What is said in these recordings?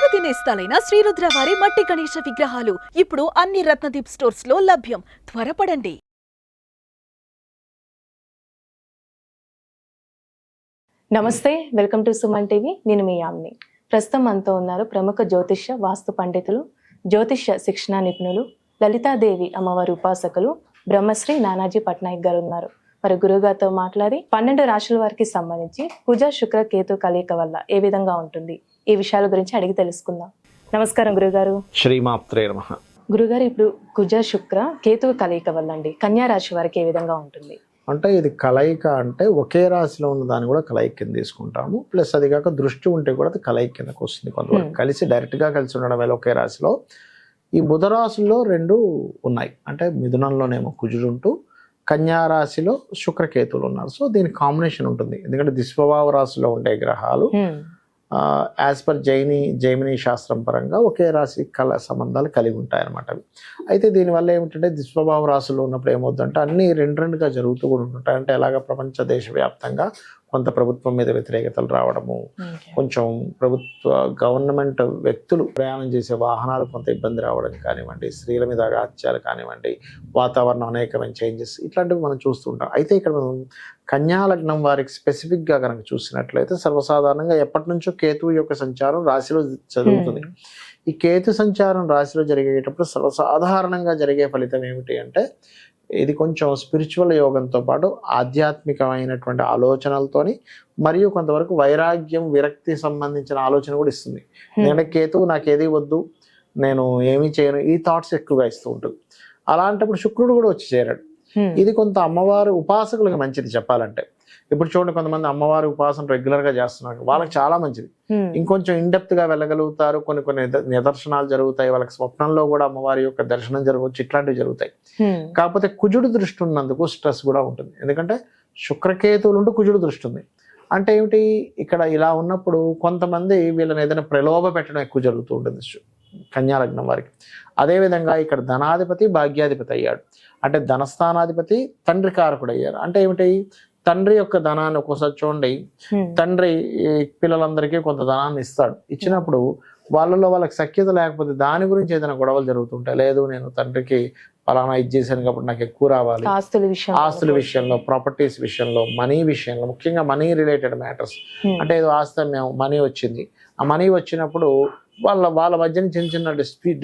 దశావతి నేస్తాలైన శ్రీరుద్ర వారి మట్టి గణేశ విగ్రహాలు ఇప్పుడు అన్ని రత్నదీప్ స్టోర్స్ లో లభ్యం. త్వరపడండి. నమస్తే, వెల్కమ్ టు సుమన్ టీవీ. నేను మీ యామ్ని. ప్రస్తుతం మనతో ఉన్నారు ప్రముఖ జ్యోతిష్య వాస్తు పండితులు, జ్యోతిష్య శిక్షణ నిపుణులు, లలితాదేవి అమ్మవారి ఉపాసకులు బ్రహ్మశ్రీ నానాజీ పట్నాయక్ గారు ఉన్నారు. మరి గురుగారితో మాట్లాడి 12 రాశుల వారికి సంబంధించి కుజ శుక్ర కేతు కలయిక వల్ల ఏ విధంగా ఉంటుంది, ఈ విషయాల గురించి అడిగి తెలుసుకుందాం. నమస్కారం గురుగారు. శ్రీమాత్రే నమః. గురుగారు, ఇప్పుడు కుజ శుక్ర కేతు కలయిక వల్ల అండి కన్యా రాశి వారికి ఏ విధంగా ఉంటుంది? అంటే ఇది కలయిక అంటే ఒకే రాశిలో ఉన్న దాన్ని కూడా కలయిక కింద తీసుకుంటాము. ప్లస్ అది కాక దృష్టి ఉంటే కూడా అది కలయిక కిందకు వస్తుంది. కొంతవరకు కలిసి డైరెక్ట్గా కలిసి ఉండడం వల్ల ఒకే రాశిలో ఈ బుధ రాశుల్లో 2 ఉన్నాయి. అంటే మిథునంలోనేమో కుజుడు ఉంటూ కన్యా రాశిలో శుక్రకేతువులు ఉన్నారు. సో దీని కాంబినేషన్ ఉంటుంది. ఎందుకంటే దిస్వభావ రాశిలో ఉండే గ్రహాలు యాజ్ పర్ జైమిని శాస్త్రం పరంగా ఒకే రాశి సంబంధాలు కలిగి ఉంటాయి అన్నమాట. అయితే దీనివల్ల ఏమిటంటే దిస్వభావ రాశుల్లో ఉన్నప్పుడు ఏమవుతుందంటే అన్నీ రెండుగా జరుగుతూ కూడా ఉంటుంటాయి. అంటే ఎలాగ ప్రపంచ దేశవ్యాప్తంగా కొంత ప్రభుత్వం మీద వ్యతిరేకతలు రావడము, కొంచెం గవర్నమెంట్ వ్యక్తులు ప్రయాణం చేసే వాహనాలు కొంత ఇబ్బంది రావడం కానివ్వండి, స్త్రీల మీద హత్యలు కానివ్వండి, వాతావరణం అనేకమైన చేంజెస్ ఇట్లాంటివి మనం చూస్తుంటాం. అయితే ఇక్కడ మనం కన్యా లగ్నం వారికి స్పెసిఫిక్గా కనుక చూసినట్లయితే సర్వసాధారణంగా ఎప్పటి నుంచో కేతువు యొక్క సంచారం రాశిలో జరుగుతుంది. ఈ కేతు సంచారం రాశిలో జరిగేటప్పుడు సర్వసాధారణంగా జరిగే ఫలితం ఏమిటి అంటే ఇది కొంచెం స్పిరిచువల్ యోగంతో పాటు ఆధ్యాత్మికమైనటువంటి ఆలోచనలతోని మరియు కొంతవరకు వైరాగ్యం, విరక్తి సంబంధించిన ఆలోచన కూడా ఇస్తుంది. ఎందుకంటే కేతువు నాకేది వద్దు, నేను ఏమీ చేయను, ఈ థాట్స్ ఎక్కువగా ఇస్తూ ఉంటుంది. అలాంటప్పుడు శుక్రుడు కూడా వచ్చి చేరాడు. ఇది కొంత అమ్మవారి ఉపాసకులకు మంచిది చెప్పాలంటే. ఇప్పుడు చూడండి, కొంతమంది అమ్మవారి ఉపాసన రెగ్యులర్ గా చేస్తున్నారు, వాళ్ళకి చాలా మంచిది. ఇంకొంచెం ఇన్డెప్త్ గా వెళ్ళగలుగుతారు. కొన్ని నిదర్శనాలు జరుగుతాయి, వాళ్ళకి స్వప్నంలో కూడా అమ్మవారి యొక్క దర్శనం జరగవచ్చు, ఇట్లాంటివి జరుగుతాయి. కాకపోతే కుజుడు దృష్టి ఉన్నందుకు స్ట్రెస్ కూడా ఉంటుంది. ఎందుకంటే శుక్రకేతువులు ఉంటూ కుజుడు దృష్టి ఉంది అంటే ఏమిటి, ఇక్కడ ఇలా ఉన్నప్పుడు కొంతమంది వీళ్ళని ఏదైనా ప్రలోభ పెట్టడం ఎక్కువ జరుగుతూ ఉంటుంది కన్యా లగ్నం వారికి. అదేవిధంగా ఇక్కడ ధనాధిపతి భాగ్యాధిపతి అయ్యాడు. అంటే ధనస్థానాధిపతి తండ్రి కారకుడు అయ్యారు. అంటే ఏమిటి, తండ్రి యొక్క ధనాన్ని ఒక్కోసారి చూడండి, తండ్రి పిల్లలందరికీ కొంత ధనాన్ని ఇస్తాడు. ఇచ్చినప్పుడు వాళ్ళకి సఖ్యత లేకపోతే దాని గురించి ఏదైనా గొడవలు జరుగుతుంటాయి. లేదు, నేను తండ్రికి ఫలానా ఇది చేశాను కాబట్టి నాకు ఎక్కువ రావాలి, ఆస్తుల విషయంలో, ప్రాపర్టీస్ విషయంలో, మనీ విషయంలో, ముఖ్యంగా మనీ రిలేటెడ్ మ్యాటర్స్. అంటే ఏదో ఆస్తి మేము మనీ వచ్చింది, ఆ మనీ వచ్చినప్పుడు వాళ్ళ మధ్యన చిన్న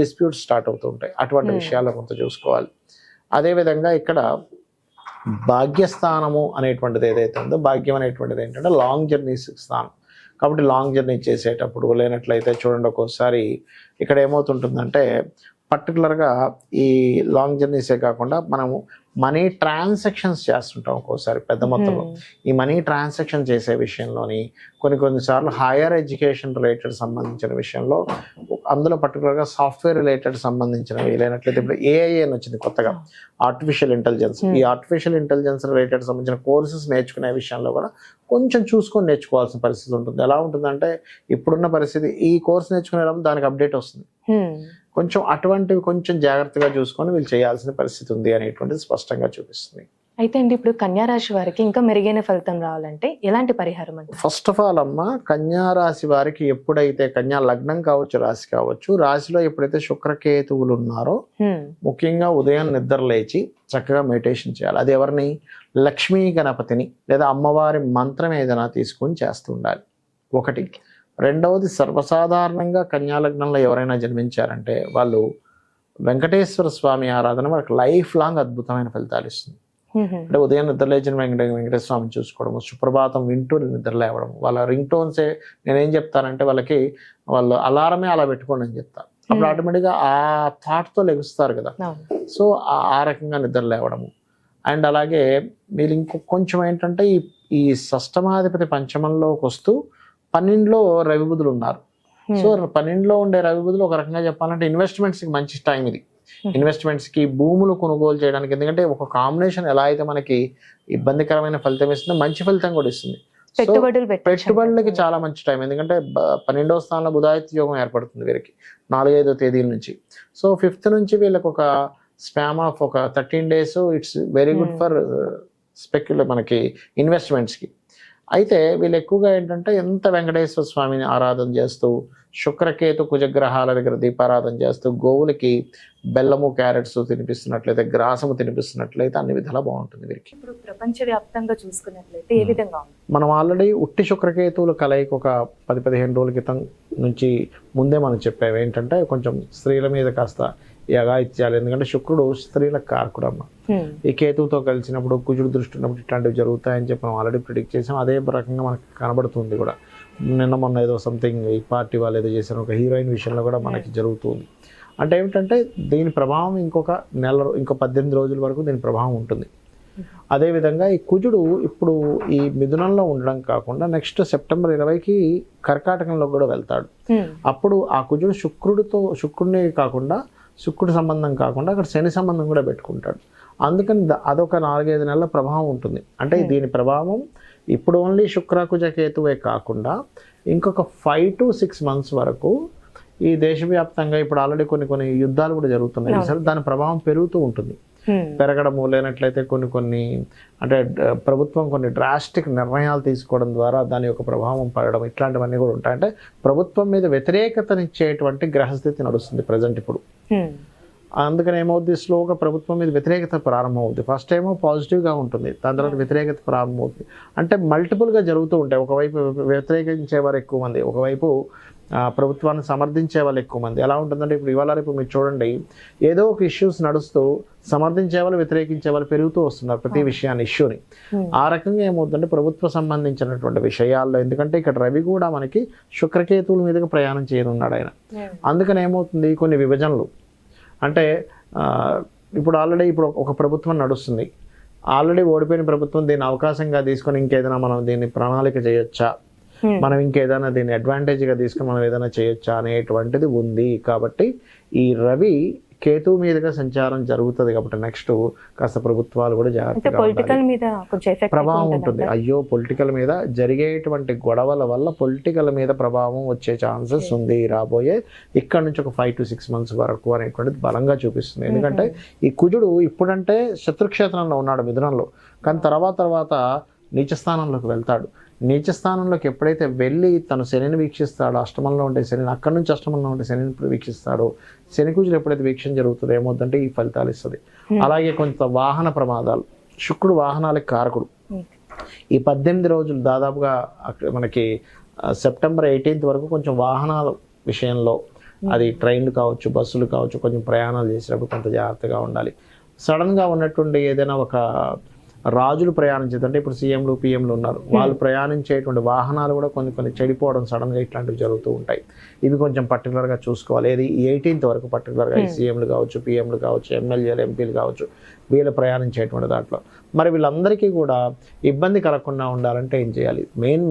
డిస్ప్యూట్స్ స్టార్ట్ అవుతూ ఉంటాయి. అటువంటి విషయాల్లో కొంత చూసుకోవాలి. అదేవిధంగా ఇక్కడ భాగ్యస్థానము అనేటువంటిది ఏదైతే ఉందో, భాగ్యం అనేటువంటిది ఏంటంటే లాంగ్ జర్నీస్ స్థానం. కాబట్టి లాంగ్ జర్నీ చేసేటప్పుడు లేనట్లయితే చూడండి, ఒక్కోసారి ఇక్కడ ఏమవుతుంటుందంటే పర్టికులర్గా ఈ లాంగ్ జర్నీసే కాకుండా మనము మనీ ట్రాన్సాక్షన్స్ చేస్తుంటాం ఒక్కోసారి పెద్ద మొత్తంలో. ఈ మనీ ట్రాన్సాక్షన్ చేసే విషయంలోని కొన్నిసార్లు హైయర్ ఎడ్యుకేషన్ రిలేటెడ్ సంబంధించిన విషయంలో, అందులో పర్టికులర్గా సాఫ్ట్వేర్ రిలేటెడ్ సంబంధించినవి లేనట్లయితే ఇప్పుడు ఏఐ అని వచ్చింది కొత్తగా, ఆర్టిఫిషియల్ ఇంటెలిజెన్స్. ఈ ఆర్టిఫిషియల్ ఇంటెలిజెన్స్ రిలేటెడ్ సంబంధించిన కోర్సెస్ నేర్చుకునే విషయంలో కూడా కొంచెం చూసుకొని నేర్చుకోవాల్సిన పరిస్థితి ఉంటుంది. ఎలా ఉంటుందంటే ఇప్పుడున్న పరిస్థితి, ఈ కోర్స్ నేర్చుకునేటప్పుడు దానికి అప్డేట్ వస్తుంది. కొంచెం అటువంటివి కొంచెం జాగ్రత్తగా చూసుకొని వీళ్ళు చేయాల్సిన పరిస్థితి ఉంది అనేటువంటిది స్పష్టంగా చూపిస్తుంది. అయితే అండి, ఇప్పుడు కన్యా రాశి వారికి ఇంకా మెరుగైన ఫలితం రావాలంటే ఎలాంటి పరిహారం అంటే? ఫస్ట్ ఆఫ్ ఆల్ అమ్మ, కన్యా రాశి వారికి ఎప్పుడైతే కన్యా లగ్నం కావచ్చు, రాశి కావచ్చు, రాశిలో ఎప్పుడైతే శుక్రకేతువులు ఉన్నారో ముఖ్యంగా ఉదయం నిద్ర లేచి చక్కగా మెడిటేషన్ చేయాలి. అది ఎవరిని, లక్ష్మీ గణపతిని లేదా అమ్మవారి మంత్రం ఏదైనా తీసుకొని చేస్తూ ఉండాలి. ఒకటి. రెండవది, సర్వసాధారణంగా కన్యా లగ్నంలో ఎవరైనా జన్మించారంటే వాళ్ళు వెంకటేశ్వర స్వామి ఆరాధన వాళ్ళకి లైఫ్ లాంగ్ అద్భుతమైన ఫలితాలు ఇస్తుంది. అంటే ఉదయం నిద్రలేచిన వెంకటేశ్వర స్వామిని చూసుకోవడము, సుప్రభాతం వింటూ నిద్రలేవడం, వాళ్ళ రింగ్ టోన్సే నేనేం చెప్తానంటే వాళ్ళు అలారమే అలా పెట్టుకోండి అని చెప్తాను. అప్పుడు ఆటోమేటిక్గా ఆ థాట్తో లెగుస్తారు కదా. సో ఆ రకంగా నిద్రలేవడము. అండ్ అలాగే మీరు కొంచెం ఏంటంటే ఈ షష్టమాధిపతి పంచమంలోకి వస్తూ 12లో రవి బుధులు ఉన్నారు. సో 12లో ఉండే రవి బుధులు ఒక రకంగా చెప్పాలంటే ఇన్వెస్ట్మెంట్స్కి మంచి టైం ఇది. ఇన్వెస్ట్మెంట్స్కి, భూములు కొనుగోలు చేయడానికి. ఎందుకంటే ఒక కాంబినేషన్ ఎలా అయితే మనకి ఇబ్బందికరమైన ఫలితం ఇస్తుందో మంచి ఫలితం కూడా ఇస్తుంది. పెట్టుబడులకి చాలా మంచి టైం. ఎందుకంటే 12వ స్థానంలో బుధాదిత్య యోగం ఏర్పడుతుంది వీరికి 4-5 తేదీల నుంచి. సో 5th నుంచి వీళ్ళకి ఒక స్పామ్ ఆఫ్ ఒక 13 days it's very good for మనకి ఇన్వెస్ట్మెంట్స్కి. అయితే వీళ్ళు ఎక్కువగా ఏంటంటే ఎంత వెంకటేశ్వర స్వామిని ఆరాధన చేస్తూ శుక్రకేతు కుజగ్రహాల దగ్గర దీపారాధన చేస్తూ గోవులకి బెల్లము క్యారెట్స్ తినిపిస్తున్నట్లయితే గ్రాసము తినిపిస్తున్నట్లయితే అన్ని విధాలా బాగుంటుంది వీరికి. ఇప్పుడు ప్రపంచవ్యాప్తంగా చూసుకున్నట్లయితే ఏ విధంగా ఉంది? మనం ఆల్రెడీ ఉట్టి శుక్రకేతువుల కలయిక ఒక 10-15 రోజుల క్రితం నుంచి ముందే మనం చెప్పాము ఏంటంటే కొంచెం స్త్రీల మీద కాస్త ఈ అఘాయిత్యాలు, ఎందుకంటే శుక్రుడు స్త్రీలకు కారకుడు అమ్మ. ఈ కేతువుతో కలిసినప్పుడు కుజుడు దృష్టి ఉన్నప్పుడు ఇట్లాంటివి జరుగుతాయని చెప్పి మనం ఆల్రెడీ ప్రిడిక్ట్ చేసాం. అదే రకంగా మనకు కనబడుతుంది కూడా. నిన్న మొన్న ఏదో సంథింగ్ ఈ పార్టీ వాళ్ళు ఏదో చేశారు, ఒక హీరోయిన్ విషయంలో కూడా మనకి జరుగుతుంది. అంటే ఏమిటంటే దీని ప్రభావం ఇంకో 18 రోజుల వరకు దీని ప్రభావం ఉంటుంది. అదేవిధంగా ఈ కుజుడు ఇప్పుడు ఈ మిథునంలో ఉండడం కాకుండా నెక్స్ట్ సెప్టెంబర్ 20కి కర్కాటకంలో కూడా వెళ్తాడు. అప్పుడు ఆ కుజుడు శుక్రుడిని కాకుండా శుక్రుడి సంబంధం కాకుండా అక్కడ శని సంబంధం కూడా పెట్టుకుంటాడు. అందుకని అదొక 4-5 నెలల ప్రభావం ఉంటుంది. అంటే దీని ప్రభావం ఇప్పుడు ఓన్లీ శుక్ర కేతువే కాకుండా ఇంకొక 5 to 6 months వరకు ఈ దేశవ్యాప్తంగా ఇప్పుడు ఆల్రెడీ కొన్ని యుద్ధాలు కూడా జరుగుతున్నాయి. సరే, దాని ప్రభావం పెరుగుతూ ఉంటుంది. పెరగడము లేనట్లయితే కొన్ని అంటే ప్రభుత్వం కొన్ని డ్రాస్టిక్ నిర్ణయాలు తీసుకోవడం ద్వారా దాని యొక్క ప్రభావం పడడం ఇట్లాంటివన్నీ కూడా ఉంటాయి. అంటే ప్రభుత్వం మీద వ్యతిరేకతనిచ్చేటువంటి గ్రహస్థితి నడుస్తుంది ప్రజెంట్ ఇప్పుడు. అందుకని ఏమవుద్ది, స్లోగా ప్రభుత్వం మీద వ్యతిరేకత ప్రారంభమవుద్ది. ఫస్ట్ ఏమో పాజిటివ్గా ఉంటుంది, దాని తర్వాత వ్యతిరేకత ప్రారంభమవుతుంది. అంటే మల్టిపుల్గా జరుగుతూ ఉంటాయి. ఒకవైపు వ్యతిరేకించేవారు ఎక్కువ మంది, ఒకవైపు ప్రభుత్వాన్ని సమర్థించే వాళ్ళు ఎక్కువ మంది. ఎలా ఉంటుందంటే ఇప్పుడు ఇవాళ రేపు మీరు చూడండి, ఏదో ఒక ఇష్యూస్ నడుస్తూ సమర్థించే వాళ్ళు వ్యతిరేకించే వాళ్ళు పెరుగుతూ వస్తున్నారు ప్రతి విషయాన్ని, ఇష్యూని. ఆ రకంగా ఏమవుతుందంటే ప్రభుత్వ సంబంధించినటువంటి విషయాల్లో, ఎందుకంటే ఇక్కడ రవి కూడా మనకి శుక్రకేతువుల మీదుగా ప్రయాణం చేయనున్నాడు ఆయన. అందుకని ఏమవుతుంది, కొన్ని విభజనలు అంటే ఇప్పుడు ఆల్రెడీ ఒక ప్రభుత్వం నడుస్తుంది, ఆల్రెడీ ఓడిపోయిన ప్రభుత్వం దీన్ని అవకాశంగా తీసుకొని ఇంకేదైనా మనం దీన్ని ప్రణాళిక చేయొచ్చా, మనం ఇంకేదైనా దీన్ని అడ్వాంటేజ్గా తీసుకుని మనం ఏదైనా చేయొచ్చా అనేటువంటిది ఉంది. కాబట్టి ఈ రవి కేతు మీదుగా సంచారం జరుగుతుంది కాబట్టి నెక్స్ట్ కాస్త ప్రభుత్వాలు కూడా జాగ్రత్తగా ప్రభావం ఉంటుంది. అయ్యో, పొలిటికల్ మీద జరిగేటువంటి గొడవల వల్ల పొలిటికల్ మీద ప్రభావం వచ్చే ఛాన్సెస్ ఉంది రాబోయే ఇక్కడ నుంచి ఒక 5 to 6 months వరకు అనేటువంటిది బలంగా చూపిస్తుంది. ఎందుకంటే ఈ కుజుడు ఇప్పుడంటే శత్రుక్షేత్రంలో ఉన్నాడు మిథునంలో, కానీ తర్వాత నీచ స్థానంలోకి వెళ్తాడు. నీచ స్థానంలోకి ఎప్పుడైతే వెళ్ళి తను శనిని వీక్షిస్తాడో, అష్టమంలో ఉండే శనిని, అక్కడి నుంచి అష్టమంలో ఉండే శనిని వీక్షిస్తాడో, శని కుజులు ఎప్పుడైతే వీక్షణ జరుగుతుందో ఏమవుతుందంటే ఈ ఫలితాలు ఇస్తుంది. అలాగే కొంత వాహన ప్రమాదాలు, శుక్రుడు వాహనాలకు కారకుడు. ఈ 18 రోజులు దాదాపుగా మనకి సెప్టెంబర్ 18th వరకు కొంచెం వాహనాల విషయంలో, అది ట్రైన్లు కావచ్చు, బస్సులు కావచ్చు, కొంచెం ప్రయాణాలు చేసేటప్పుడు కొంత జాగ్రత్తగా ఉండాలి. సడన్గా ఉన్నటువంటి ఏదైనా ఒక రాజులు ప్రయాణించేదంటే ఇప్పుడు సీఎంలు పిఎంలు ఉన్నారు, వాళ్ళు ప్రయాణించేటువంటి వాహనాలు కూడా కొన్ని చెడిపోవడం సడన్గా ఇట్లాంటివి జరుగుతూ ఉంటాయి. ఇవి కొంచెం పర్టికులర్గా చూసుకోవాలి. ఏది 18th వరకు పర్టికులర్గా ఈ సీఎంలు కావచ్చు, పిఎంలు కావచ్చు, ఎమ్మెల్యేలు ఎంపీలు కావచ్చు, వీళ్ళు ప్రయాణించేటువంటి దాంట్లో మరి వీళ్ళందరికీ కూడా ఇబ్బంది కలగకుండా ఉండాలంటే ఏం చేయాలి? మెయిన్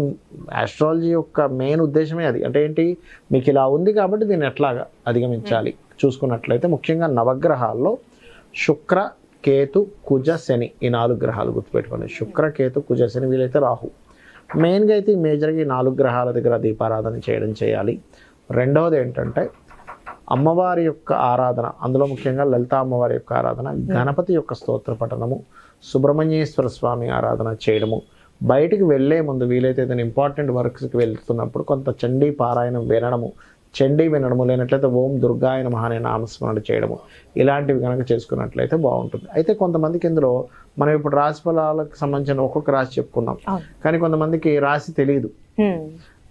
ఆస్ట్రాలజీ యొక్క మెయిన్ ఉద్దేశమే అది. అంటే ఏంటి, మీకు ఇలా ఉంది కాబట్టి దీన్ని ఎట్లాగా అధిగమించాలి చూసుకున్నట్లయితే ముఖ్యంగా నవగ్రహాల్లో శుక్ర కేతు కుజ శని ఈ 4 గ్రహాలు గుర్తుపెట్టుకోండి. శుక్ర కేతు కుజ శని, వీలైతే రాహు. మెయిన్గా అయితే ఈ మేజర్గా ఈ 4 గ్రహాల దగ్గర దీపారాధన చేయాలి. రెండవది ఏంటంటే అమ్మవారి యొక్క ఆరాధన, అందులో ముఖ్యంగా లలిత అమ్మవారి యొక్క ఆరాధన, గణపతి యొక్క స్తోత్ర పఠనము, సుబ్రహ్మణ్యేశ్వర స్వామి ఆరాధన చేయడము. బయటికి వెళ్ళే ముందు వీలైతే ఏదైనా ఇంపార్టెంట్ వర్క్స్కి వెళ్తున్నప్పుడు కొంత చండీ పారాయణం వినడము, లేనట్లయితే ఓం దుర్గాయ నమః అనే నామస్మరణ చేయడము, ఇలాంటివి కనుక చేసుకున్నట్లయితే బాగుంటుంది. అయితే కొంతమందికి ఇందులో మనం ఇప్పుడు రాశి ఫలాలకు సంబంధించిన ఒక్కొక్క రాశి చెప్పుకున్నాం, కానీ కొంతమందికి రాశి తెలియదు.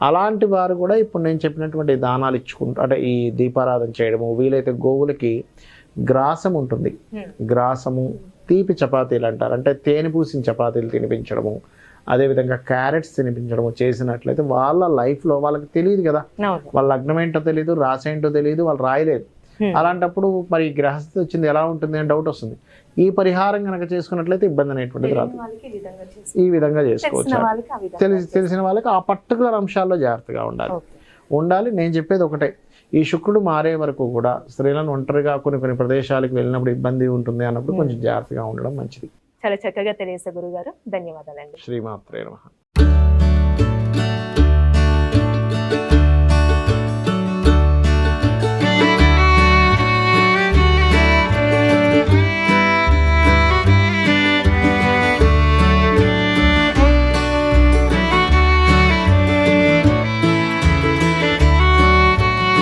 అలాంటి వారు కూడా ఇప్పుడు నేను చెప్పినటువంటి దానాలు ఇచ్చుకుంటూ, అంటే ఈ దీపారాధన చేయడము, వీలైతే గోవులకి గ్రాసం ఉంటుంది, గ్రాసము, తీపి చపాతీలు అంటారు, అంటే తేనె పూసిన చపాతీలు తినిపించడము, అదేవిధంగా క్యారెట్స్ తినిపించడము చేసినట్లయితే వాళ్ళ లైఫ్లో వాళ్ళకి తెలియదు కదా, వాళ్ళ లగ్నం ఏంటో తెలియదు, రాశి ఏంటో తెలియదు, వాళ్ళు రాయలేదు. అలాంటప్పుడు మరి గ్రహస్థితి వచ్చింది ఎలా ఉంటుంది అని డౌట్ వస్తుంది. ఈ పరిహారం కనుక చేసుకున్నట్లయితే ఇబ్బంది అనేటువంటిది రాదు. ఈ విధంగా చేసుకోవచ్చు. తెలిసిన వాళ్ళకి ఆ పర్టికులర్ అంశాల్లో జాగ్రత్తగా ఉండాలి. నేను చెప్పేది ఒకటే, ఈ శుక్రుడు మారే వరకు కూడా స్త్రీలను ఒంటరిగా కొన్ని ప్రదేశాలకు వెళ్ళినప్పుడు ఇబ్బంది ఉంటుంది అన్నప్పుడు కొంచెం జాగ్రత్తగా ఉండడం మంచిది. చాలా చక్కగా తెలియజేశారు గురుగారు, ధన్యవాదాలండి. శ్రీమాత్రే నమః.